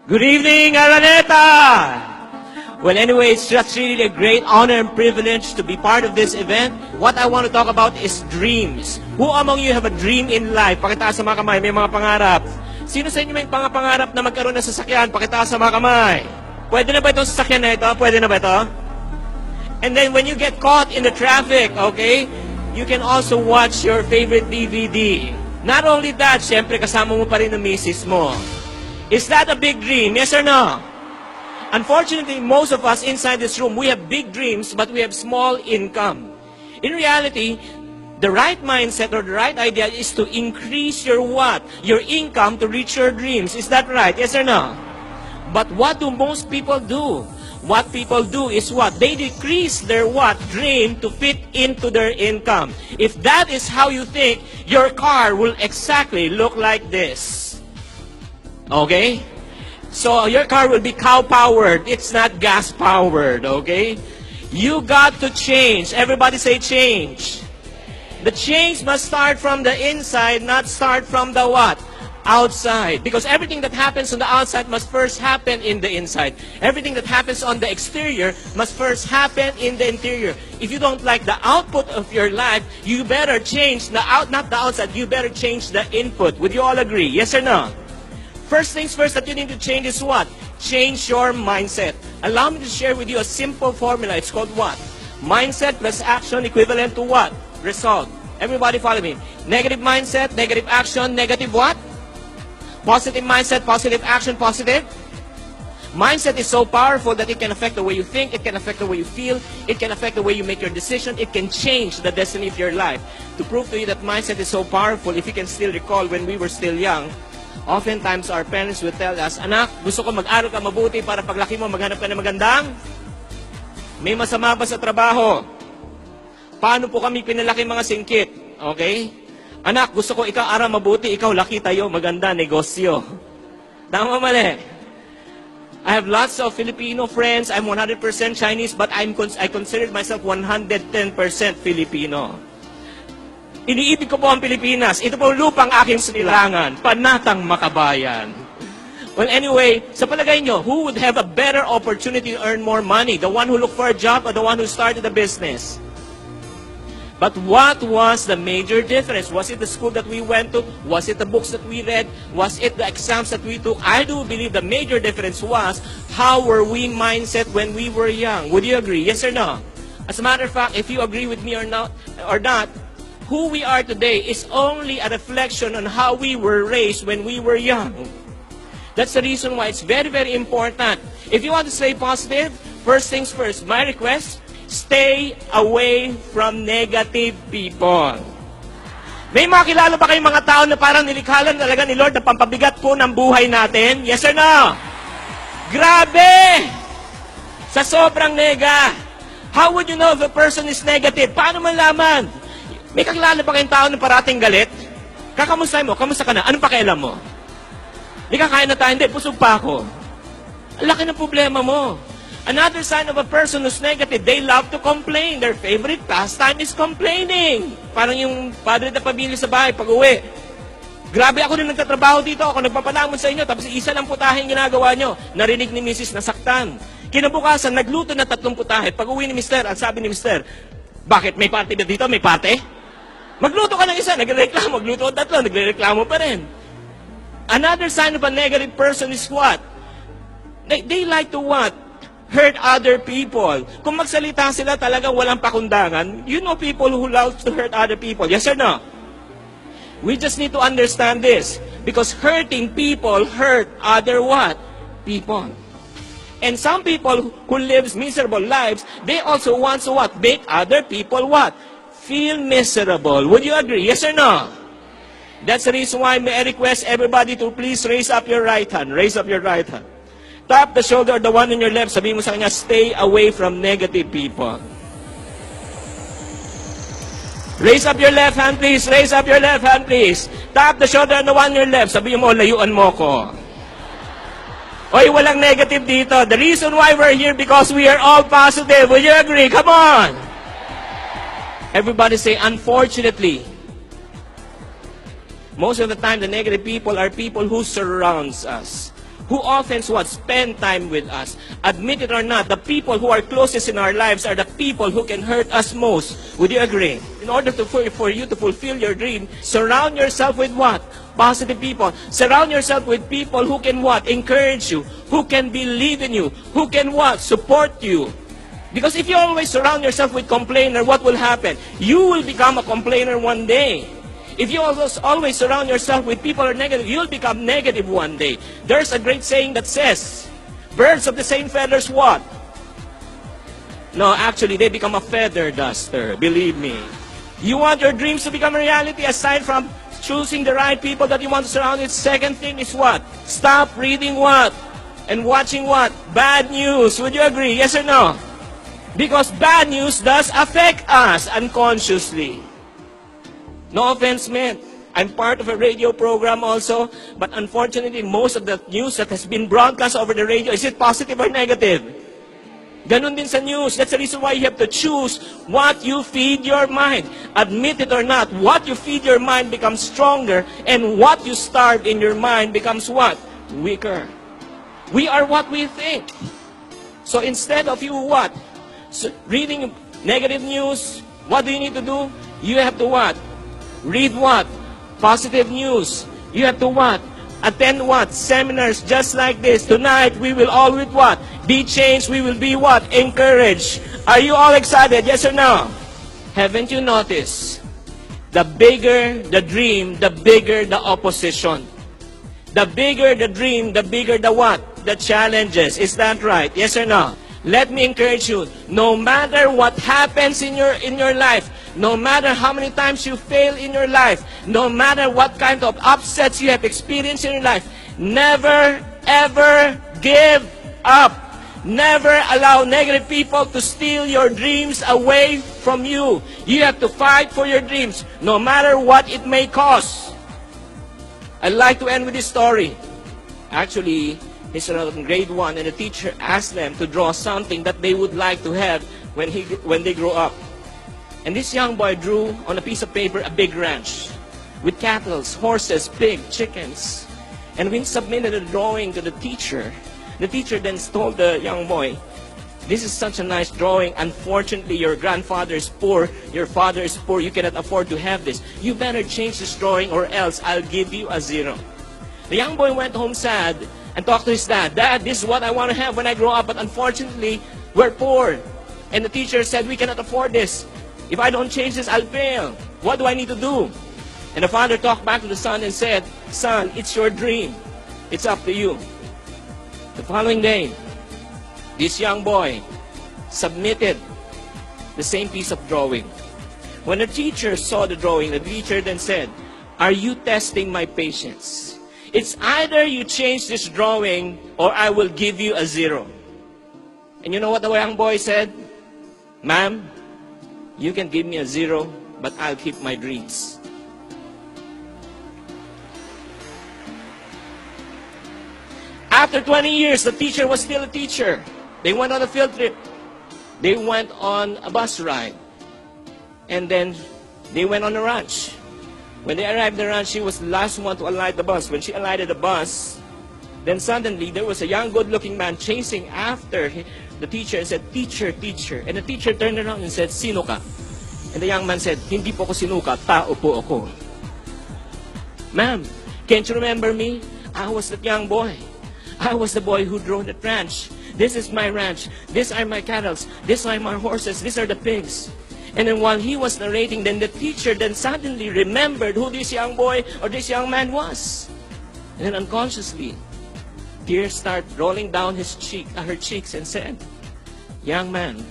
Good evening, Araneta! Well, anyway, it's just really a great honor and privilege to be part of this event. What I want to talk about is dreams. Who among you have a dream in life? Pakitaas sa mga kamay, may mga pangarap. Sino sa inyo may pangarap na magkaroon ng sasakyan? Pakitaas sa mga kamay. Pwede na ba itong sasakyan na ito? Pwede na ba ito? And then when you get caught in the traffic, okay, you can also watch your favorite DVD. Not only that, syempre kasama mo pa rin ang misis mo. Is that a big dream? Yes or no? Unfortunately, most of us inside this room, we have big dreams, but we have small income. In reality, the right mindset or the right idea is to increase your what? Your income to reach your dreams. Is that right? Yes or no? But what do most people do? What people do is what? They decrease their what? Dream to fit into their income. If that is how you think, your car will exactly look like this. Okay? So your car will be cow-powered. It's not gas-powered, okay? You got to change. Everybody say change. The change must start from the inside, not start from the what? Outside. Because everything that happens on the outside must first happen in the inside. Everything that happens on the exterior must first happen in the interior. If you don't like the output of your life, you better change not the outside, you better change the input. Would you all agree? Yes or no? First things first that you need to change is what? Change your mindset. Allow me to share with you a simple formula. It's called what? Mindset plus action equivalent to what? Result. Everybody follow me. Negative mindset, negative action, negative what? Positive mindset, positive action, positive. Mindset is so powerful that it can affect the way you think, it can affect the way you feel, it can affect the way you make your decision, it can change the destiny of your life. To prove to you that mindset is so powerful, if you can still recall when we were still young, oftentimes our parents would tell us, anak, gusto ko mag-aral ka mabuti para paglaki mo maghanap ka ng magandang. May masama ba sa trabaho? Paano po kami pinalaki mga singkit? Okay? Anak, gusto ko ikaw aral mabuti, ikaw laki tayo, maganda, negosyo. Tama mali. I have lots of Filipino friends. I'm 100% Chinese, but I consider myself 110% Filipino. Iniibig ko po ang Pilipinas. Ito po lupang aking sinilangan. Panatang makabayan. Well, anyway, sa palagay nyo, who would have a better opportunity to earn more money? The one who looked for a job or the one who started a business? But what was the major difference? Was it the school that we went to? Was it the books that we read? Was it the exams that we took? I do believe the major difference was how were we mindset when we were young. Would you agree? Yes or no? As a matter of fact, if you agree with me or not, who we are today is only a reflection on how we were raised when we were young. That's the reason why it's very, very important. If you want to stay positive, first things first, my request, stay away from negative people. May mga kilala ba kayong mga tao na parang nilikhalan talaga ni Lord na pampabigat po ng buhay natin? Yes or no? Grabe! Sa sobrang nega. How would you know if a person is negative? Paano malaman? May kakilala ba kayong tao na parating galit? Kakamusta mo? Kamusta ka na? Anong pakialam mo? Hindi kakain na tayo. Hindi, busog pa ako. Ang laki ng problema mo. Another sign of a person who's negative, they love to complain. Their favorite pastime is complaining. Parang yung padre na pamilya sa bahay, pag uwi. Grabe ako rin nagtatrabaho dito. Ako nagpapalamon sa inyo. Tapos isa lang putahe yung ginagawa nyo. Narinig ni Mrs. nasaktan. Kinabukasan, nagluto na 3 putahe. Pag uwi ni Mr., ang sabi ni Mr., bakit? May party ba dito? May party? Magluto ka ng isa, nagreklamo. Magluto ang 3, nagreklamo pa rin. Another sign of a negative person is what? They like to what? Hurt other people. Kung magsalita sila talagang walang pakundangan, you know people who love to hurt other people. Yes or no? We just need to understand this. Because hurting people hurt other what? People. And some people who lives miserable lives, they also want to what? Make other people what? Feel miserable. Would you agree? Yes or no? That's the reason why may I request everybody to please raise up your right hand. Raise up your right hand. Tap the shoulder, the one on your left. Sabihin mo sa kanya, stay away from negative people. Raise up your left hand, please. Raise up your left hand, please. Tap the shoulder on the one on your left. Sabihin mo, layuan mo ko. Oy, walang negative dito. The reason why we're here because we are all positive. Will you agree? Come on. Everybody say, unfortunately. Most of the time, the negative people are people who surrounds us. who often what? Spend time with us. Admit it or not, the people who are closest in our lives are the people who can hurt us most. Would you agree? In order for you to fulfill your dream, surround yourself with what? Positive people. Surround yourself with people who can what? Encourage you. Who can believe in you. Who can what? Support you. Because if you always surround yourself with complainer, what will happen? You will become a complainer one day. If you always surround yourself with people who are negative, you'll become negative one day. There's a great saying that says, birds of the same feathers what? No, actually, they become a feather duster. Believe me. You want your dreams to become a reality aside from choosing the right people that you want to surround with. Second thing is what? Stop reading what? And watching what? Bad news. Would you agree? Yes or no? Because bad news does affect us unconsciously. No offense meant. I'm part of a radio program also, but unfortunately, most of the news that has been broadcast over the radio, is it positive or negative? Ganun din sa news. That's the reason why you have to choose what you feed your mind. Admit it or not, what you feed your mind becomes stronger, and what you starve in your mind becomes what? Weaker. We are what we think. So instead of you what? So reading negative news, what do you need to do? You have to what? Read what? Positive news. You have to what? Attend what? Seminars just like this. Tonight, we will all with what? Be changed. We will be what? Encouraged. Are you all excited? Yes or no? Haven't you noticed? The bigger the dream, the bigger the opposition. The bigger the dream, the bigger the what? The challenges. Is that right? Yes or no? Let me encourage you. No matter what happens in your life, no matter how many times you fail in your life, no matter what kind of upsets you have experienced in your life, never ever give up. Never allow negative people to steal your dreams away from you. You have to fight for your dreams, no matter what it may cost. I'd like to end with this story. Actually, it's in grade 1, and the teacher asked them to draw something that they would like to have when they grow up. And this young boy drew on a piece of paper a big ranch with cattle, horses, pigs, chickens. And when he submitted the drawing to the teacher then told the young boy, "This is such a nice drawing. Unfortunately, your grandfather is poor, your father is poor, you cannot afford to have this. You better change this drawing or else I'll give you a 0. The young boy went home sad and talked to his dad. "Dad, this is what I want to have when I grow up, but unfortunately, we're poor." And the teacher said, "We cannot afford this. If I don't change this, I'll fail. What do I need to do?" And the father talked back to the son and said, "Son, it's your dream. It's up to you." The following day, this young boy submitted the same piece of drawing. When the teacher saw the drawing, the teacher then said, "Are you testing my patience? It's either you change this drawing or I will give you a 0. And you know what the young boy said? "Ma'am, you can give me a 0, but I'll keep my dreams." After 20 years, the teacher was still a teacher. They went on a field trip. They went on a bus ride. And then they went on a ranch. When they arrived at the ranch, she was the last one to alight the bus. When she alighted the bus, then suddenly there was a young, good-looking man chasing after the teacher and said, "Teacher, teacher." And the teacher turned around and said, "Sino ka?" And the young man said, "Hindi po ako sinuka, tao po ako." "Ma'am, can't you remember me? I was that young boy. I was the boy who drove the ranch. This is my ranch. These are my cattle. These are my horses. These are the pigs." And then while he was narrating, then the teacher then suddenly remembered who this young boy or this young man was. And then unconsciously, tears started rolling down her cheeks and said, "Young man,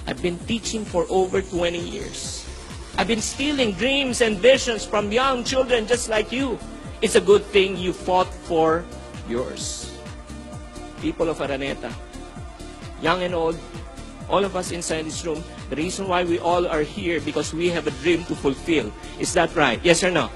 I've been teaching for over 20 years. I've been stealing dreams and visions from young children just like you. It's a good thing you fought for yours." People of Araneta, young and old, all of us inside this room, the reason why we all are here because we have a dream to fulfill. Is that right? Yes or no?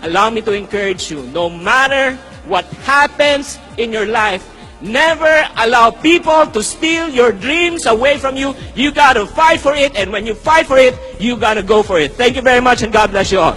Allow me to encourage you, no matter what happens in your life, never allow people to steal your dreams away from you. You got to fight for it, and when you fight for it, you got to go for it. Thank you very much, and God bless you all.